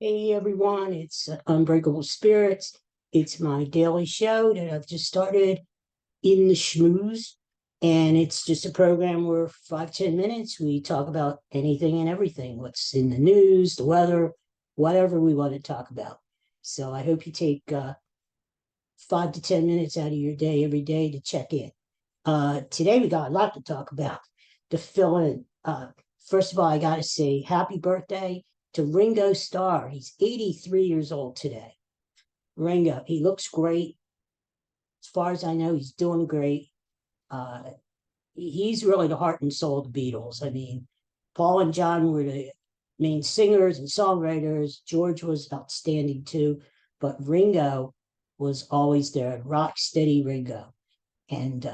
Hey everyone, it's Unbreakable Spirits. It's my daily show that I've just started in the Schmooze. And it's just a program where 5, 10 minutes we talk about anything and everything, what's in the news, the weather, whatever we want to talk about. So I hope you take 5 to 10 minutes out of your day every day to check in. Today we got a lot to talk about. To fill in, first of all, I got to say happy birthday to Ringo Starr. He's 83 years old today. Ringo, he looks great. As far as I know, he's doing great. Uh, he's really the heart and soul of the Beatles. I mean, Paul and John were the main singers and songwriters. George was outstanding too, but Ringo was always there, rock steady Ringo, and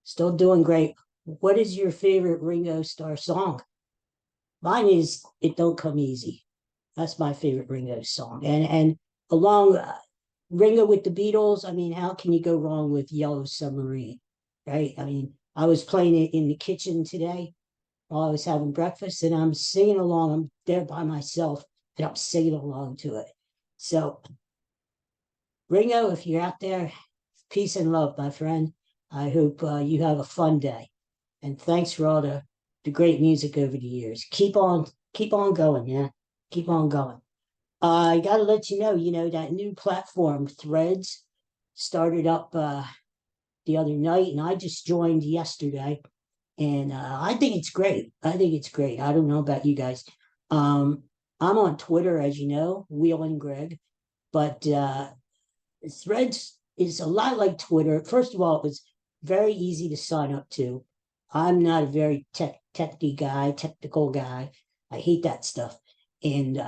still doing great. What is your favorite Ringo Starr song? Mine is "It Don't Come Easy." That's my favorite Ringo song, and along Ringo with the Beatles. I mean, how can you go wrong with Yellow Submarine, right? I mean, I was playing it in the kitchen today while I was having breakfast, and I'm singing along. I'm there by myself, and I'm singing along to it. So, Ringo, if you're out there, peace and love, my friend. I hope you have a fun day, and thanks for all the great music over the years. Keep on going, yeah. Keep on going. I got to let you know that new platform, Threads, started up the other night, and I just joined yesterday, and I think it's great. I think it's great. I don't know about you guys. Um, I'm on Twitter, as you know, Wheel and Greg, but Threads is a lot like Twitter. First of all, it was very easy to sign up to. I'm not a very technical guy. I hate that stuff. And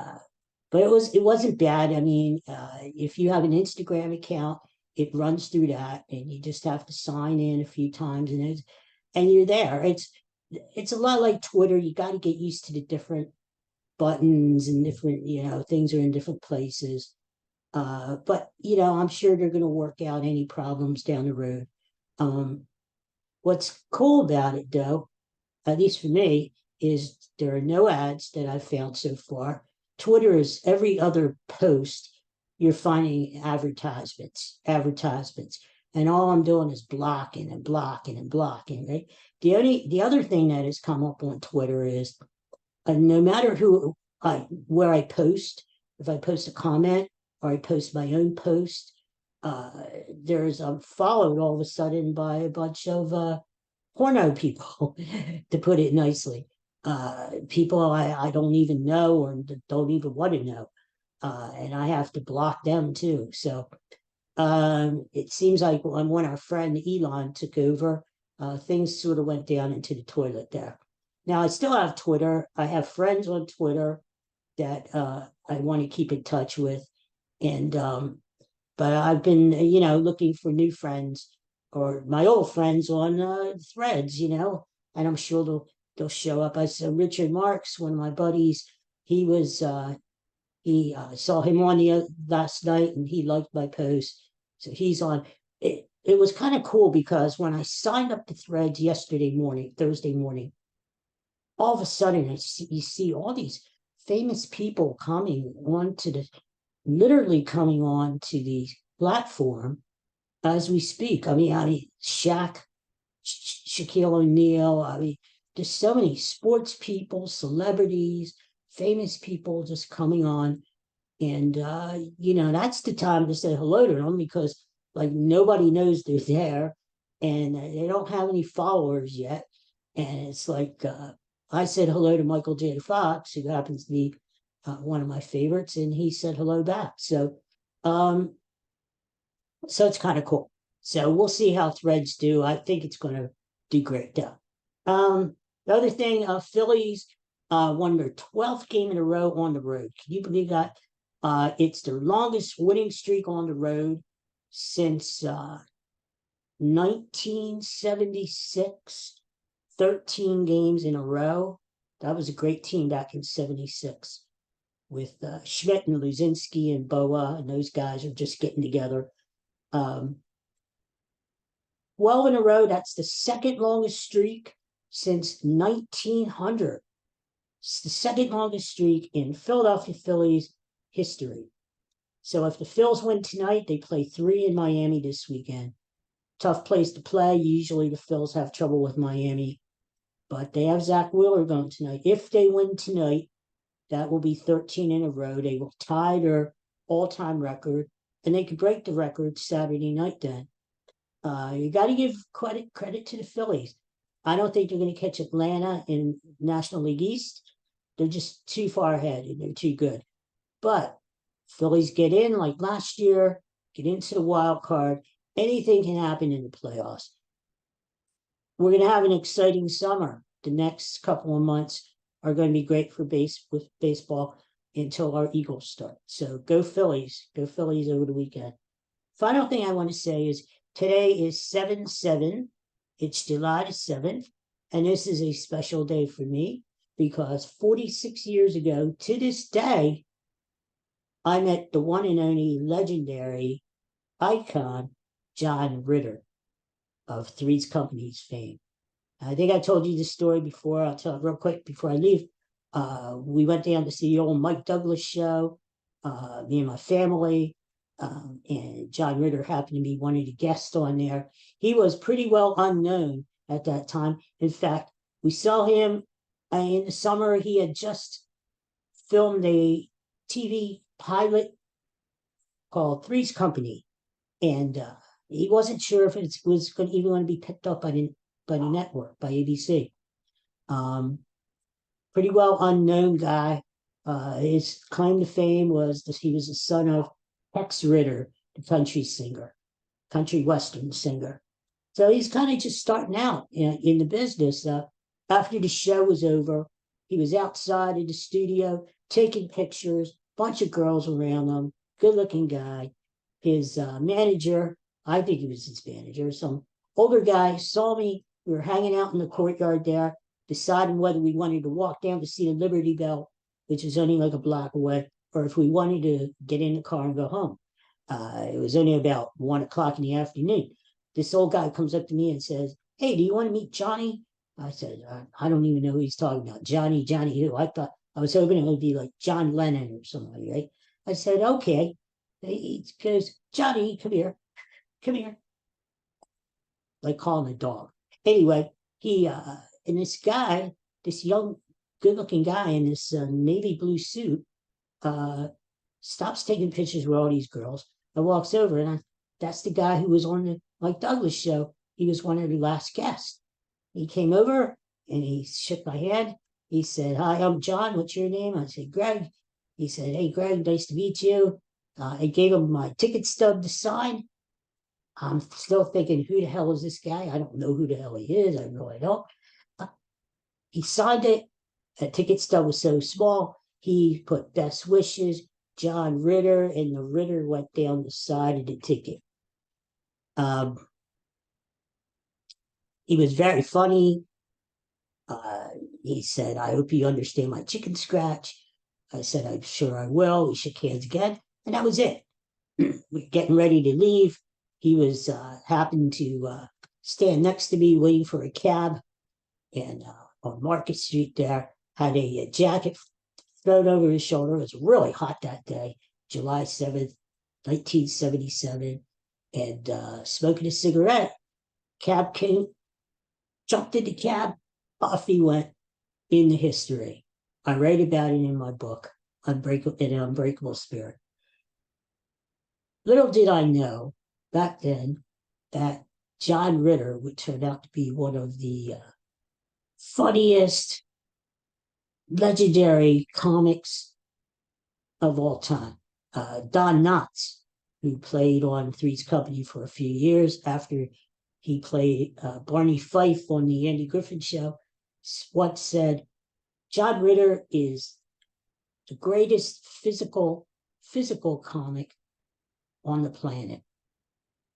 but it wasn't bad. I mean, if you have an Instagram account, it runs through that, and you just have to sign in a few times, and you're there. It's a lot like Twitter. You got to get used to the different buttons and different things are in different places. But I'm sure they're going to work out any problems down the road. Um, what's cool about it, though, at least for me, is there are no ads that I've found so far. Twitter is every other post you're finding advertisements, and all I'm doing is blocking and blocking and blocking. Right. The other thing that has come up on Twitter is no matter where I post, if I post a comment or I post my own post, uh, there's I'm followed all of a sudden by a bunch of porno people, to put it nicely. People I don't even know or don't even want to know. And I have to block them too. So it seems like when our friend Elon took over, things sort of went down into the toilet there. Now, I still have Twitter. I have friends on Twitter that I want to keep in touch with. And but I've been, looking for new friends or my old friends on Threads, and I'm sure they'll show up. I saw Richard Marks, one of my buddies. He was he saw him on the last night, and he liked my post, so he's on. It was kind of cool because when I signed up to Threads Thursday morning, all of a sudden you see all these famous people literally coming on to the platform as we speak. I mean, Shaquille O'Neal. I mean, there's so many sports people, celebrities, famous people just coming on, and that's the time to say hello to them because like nobody knows they're there, and they don't have any followers yet, and it's like I said hello to Michael J. Fox, who happens to be one of my favorites, and he said hello back. Um, so it's kind of cool. So we'll see how Threads do. I think it's going to do great though. The other thing, Phillies won their 12th game in a row on the road. Can you believe that? It's their longest winning streak on the road since 1976, 13 games in a row. That was a great team back in 76 with Schmidt and Luzinski and Boa, and those guys are just getting together. 12 in a row, that's the second longest streak since 1900. It's the second longest streak in Philadelphia Phillies history. So if the Phils win tonight, they play 3 in Miami this weekend. Tough place to play. Usually the Phils have trouble with Miami, but they have Zach Wheeler going tonight. If they win tonight, that will be 13 in a row. They will tie their all-time record, and they could break the record Saturday night then. You got to give credit to the Phillies. I don't think they're going to catch Atlanta in National League East. They're just too far ahead, and they're too good. But Phillies get in like last year, get into the wild card. Anything can happen in the playoffs. We're going to have an exciting summer. The next couple of months are going to be great for baseball until our Eagles start. So go Phillies. Go Phillies over the weekend. Final thing I want to say is today is 7/7. It's July the 7th. And this is a special day for me because 46 years ago to this day, I met the one and only legendary icon, John Ritter of Three's Company's fame. I think I told you this story before. I'll tell it real quick before I leave. We went down to see the old Mike Douglas show, me and my family, and John Ritter happened to be one of the guests on there. He was pretty well unknown at that time. In fact, we saw him in the summer. He had just filmed a TV pilot called Three's Company, and he wasn't sure if it was even going to be picked up by the network, by ABC. Pretty well unknown guy. His claim to fame was that he was the son of Tex Ritter, the country western singer. So he's kind of just starting out in the business. After the show was over, he was outside of the studio taking pictures, bunch of girls around him, good-looking guy. His manager, I think he was his manager, some older guy, saw me. We were hanging out in the courtyard there, deciding whether we wanted to walk down to see the Liberty Bell, which is only like a block away, or if we wanted to get in the car and go home. It was only about 1 o'clock in the afternoon. This old guy comes up to me and says, "Hey, do you want to meet Johnny?" I said, "I don't even know who he's talking about. Johnny who?" I was hoping it would be like John Lennon or somebody, right? I said, "Okay." He goes, "Johnny, come here. Come here." Like calling a dog. Anyway, and this guy, this young, good-looking guy in this navy blue suit, stops taking pictures with all these girls and walks over. And that's the guy who was on the Mike Douglas show. He was one of the last guests. He came over and he shook my hand. He said, "Hi, I'm John. What's your name?" I said, "Greg." He said, "Hey, Greg, nice to meet you." I gave him my ticket stub to sign. I'm still thinking, who the hell is this guy? I don't know who the hell he is. I really don't. He signed it. The ticket stub was so small. He put "best wishes, John Ritter," and the Ritter went down the side of the ticket. He was very funny. He said, "I hope you understand my chicken scratch." I said, "I'm sure I will." We shook hands again, and that was it. We're getting ready to leave. He was happened to stand next to me waiting for a cab, and on Market Street there, had a jacket thrown over his shoulder. It was really hot that day, July 7th, 1977, and smoking a cigarette. Cab came, jumped in the cab, off he went into history. I write about it in my book, Unbreakable Spirit. Little did I know back then that John Ritter would turn out to be one of the funniest, legendary comics of all time. Don Knotts, who played on Three's Company for a few years after he played Barney Fife on the Andy Griffin Show, once said, "John Ritter is the greatest physical comic on the planet."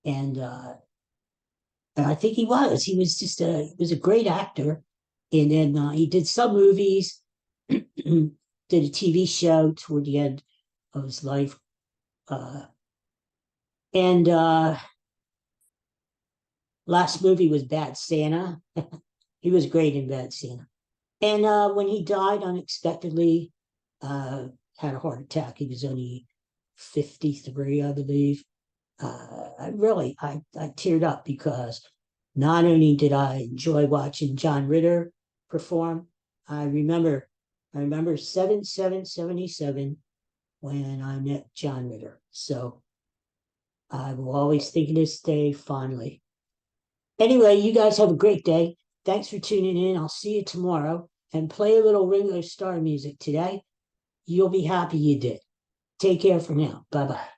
And I think he was. He was just he was a great actor. And then he did some movies, did a TV show toward the end of his life. And last movie was Bad Santa. He was great in Bad Santa. And when he died unexpectedly, had a heart attack. He was only 53, I believe. I teared up because not only did I enjoy watching John Ritter perform, I remember I remember 7777 when I met John Ritter. So I will always think of this day fondly. Anyway, you guys have a great day. Thanks for tuning in. I'll see you tomorrow and play a little Ringo Starr music today. You'll be happy you did. Take care for now. Bye bye.